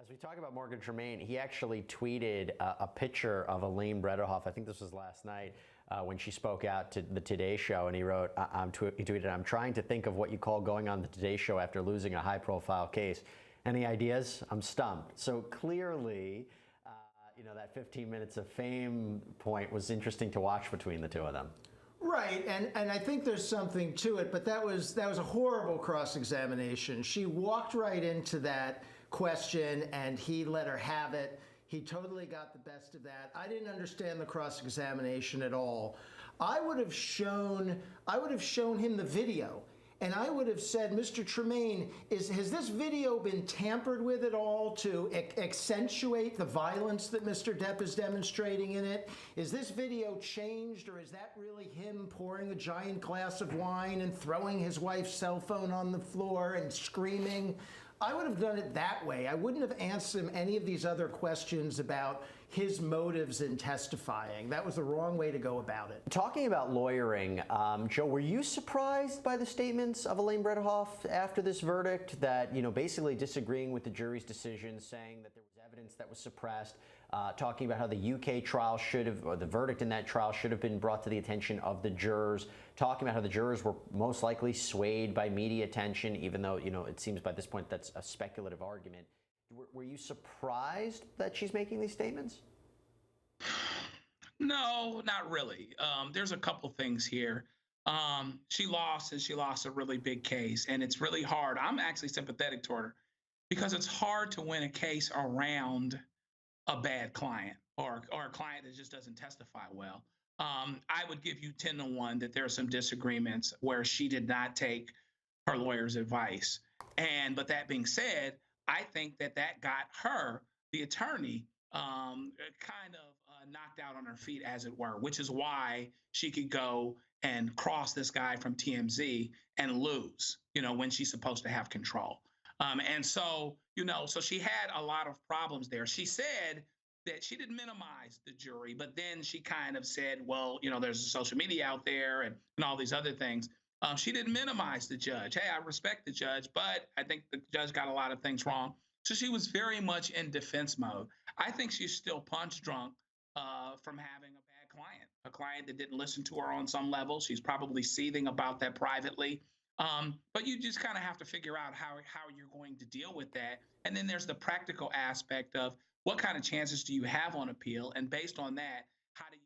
As we talk about Morgan Tremaine, he actually tweeted a picture of Elaine Bredehoff. I think this was last night when she spoke out to the Today Show, and he wrote, he tweeted, "I'm trying to think of what you call going on the Today Show after losing a high-profile case. Any ideas? I'm stumped." So clearly, that 15 minutes of fame point was interesting to watch between the two of them. Right, and I think there's something to it, but that was a horrible cross-examination. She walked right into that question, and he let her have it. He totally got the best of that. I didn't understand the cross-examination at all. I would have shown him the video. And I would have said, Mr. Tremaine, has this video been tampered with at all to accentuate the violence that Mr. Depp is demonstrating in it? Is this video changed, or is that really him pouring a giant glass of wine and throwing his wife's cell phone on the floor and screaming? I would have done it that way. I wouldn't have asked him any of these other questions about his motives in testifying. That was the wrong way to go about it. Talking about lawyering, Joe, were you surprised by the statements of Elaine Bredehoff after this verdict that, basically disagreeing with the jury's decision, saying that there was evidence that was suppressed, talking about how the UK trial should have, or the verdict in that trial should have been brought to the attention of the jurors, talking about how the jurors were most likely swayed by media attention, even though, it seems by this point that's a speculative argument. Were you surprised that she's making these statements? No, not really. There's a couple things here. She lost, and she lost a really big case, and it's really hard. I'm actually sympathetic toward her because it's hard to win a case around a bad client or a client that just doesn't testify well. I would give you 10-1 that there are some disagreements where she did not take her lawyer's advice. But that being said, I think that got her, the attorney, kind of knocked out on her feet, as it were, which is why she could go and cross this guy from TMZ and lose, when she's supposed to have control. So she had a lot of problems there. She said that she didn't minimize the jury, but then she kind of said, well, there's social media out there and all these other things. She didn't minimize the judge. Hey, I respect the judge, but I think the judge got a lot of things wrong. So she was very much in defense mode. I think she's still punch drunk from having a bad client, a client that didn't listen to her on some level. She's probably seething about that privately. But you just kind of have to figure out how you're going to deal with that. And then there's the practical aspect of what kind of chances do you have on appeal? And based on that, how do you